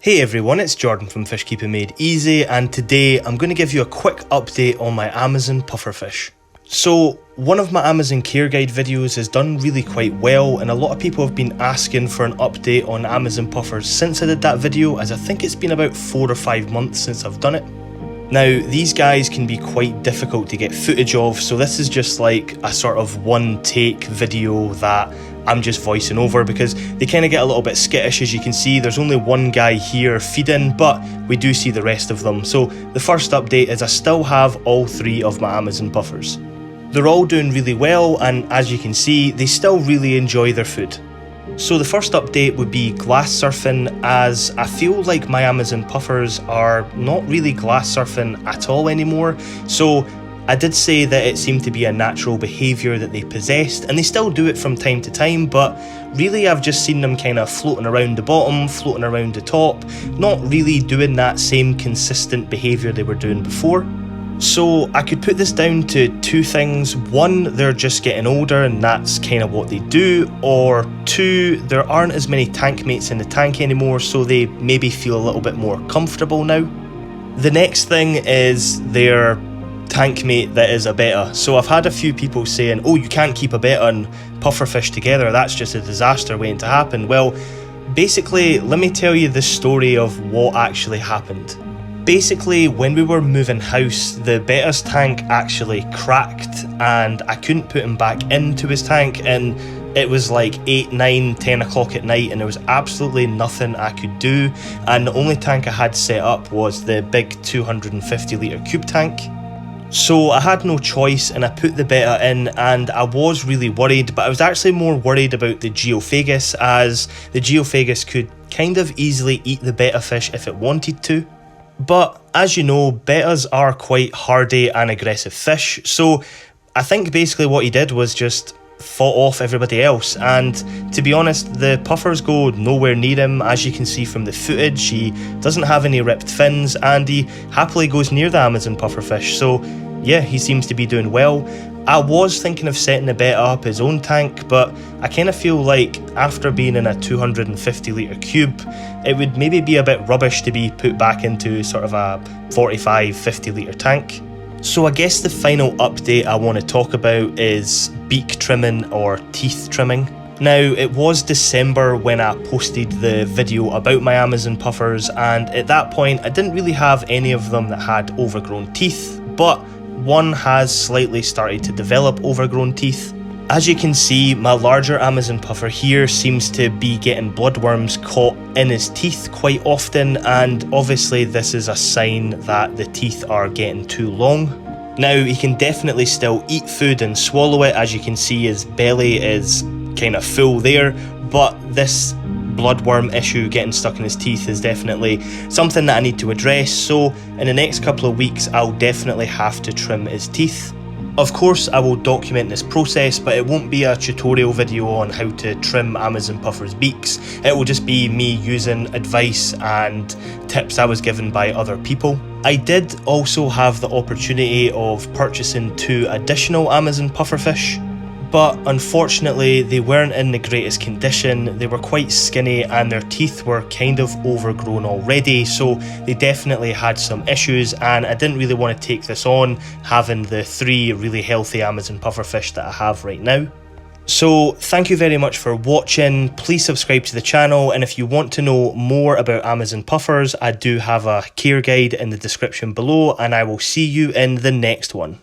Hey everyone, it's Jordan from Fish Keeping Made Easy, and today I'm going to give you a quick update on my Amazon pufferfish. So, one of my Amazon care guide videos has done really quite well, and a lot of people have been asking for an update on Amazon puffers since I did that video, as I think it's been about 4 or 5 months since I've done it. Now, these guys can be quite difficult to get footage of, so this is just like a sort of one take video that I'm just voicing over because they kind of get a little bit skittish. As you can see, there's only one guy here feeding, but we do see the rest of them. So the first update is I still have all 3 of my Amazon puffers. They're all doing really well, and as you can see, they still really enjoy their food. So the first update would be glass surfing, as I feel like my Amazon puffers are not really glass surfing at all anymore. So I did say that it seemed to be a natural behaviour that they possessed, and they still do it from time to time, but really I've just seen them kind of floating around the bottom, floating around the top, not really doing that same consistent behaviour they were doing before. So I could put this down to 2 things. 1, they're just getting older and that's kind of what they do, or 2, there aren't as many tank mates in the tank anymore, so they maybe feel a little bit more comfortable now. The next thing is their tank mate that is a betta. So I've had a few people saying, oh, you can't keep a betta and pufferfish together, that's just a disaster waiting to happen. Well, basically, let me tell you the story of what actually happened. Basically, when we were moving house, the betta's tank actually cracked and I couldn't put him back into his tank, and it was like 8, 9, 10 o'clock at night and there was absolutely nothing I could do, and the only tank I had set up was the big 250 litre cube tank. So I had no choice and I put the betta in, and I was really worried, but I was actually more worried about the geophagus, as the geophagus could kind of easily eat the betta fish if it wanted to. But as you know, bettas are quite hardy and aggressive fish, so I think basically what he did was just fought off everybody else, and to be honest, the puffers go nowhere near him. As you can see from the footage, he doesn't have any ripped fins and he happily goes near the Amazon pufferfish, so yeah, he seems to be doing well. I was thinking of setting the betta up his own tank, but I kind of feel like after being in a 250 litre cube, it would maybe be a bit rubbish to be put back into sort of a 45-50 litre tank. So I guess the final update I want to talk about is beak trimming or teeth trimming. Now, it was December when I posted the video about my Amazon puffers, and at that point I didn't really have any of them that had overgrown teeth, but one has slightly started to develop overgrown teeth. As you can see, my larger Amazon puffer here seems to be getting bloodworms caught in his teeth quite often, and obviously this is a sign that the teeth are getting too long. Now, he can definitely still eat food and swallow it. As you can see, his belly is kind of full there, but this bloodworm issue getting stuck in his teeth is definitely something that I need to address, so in the next couple of weeks I'll definitely have to trim his teeth. Of course, I will document this process, but it won't be a tutorial video on how to trim Amazon puffers' beaks. It will just be me using advice and tips I was given by other people. I did also have the opportunity of purchasing 2 additional Amazon pufferfish, but unfortunately they weren't in the greatest condition. They were quite skinny and their teeth were kind of overgrown already, so they definitely had some issues, and I didn't really want to take this on having the 3 really healthy Amazon pufferfish that I have right now. So thank you very much for watching. Please subscribe to the channel, and if you want to know more about Amazon puffers, I do have a care guide in the description below, and I will see you in the next one.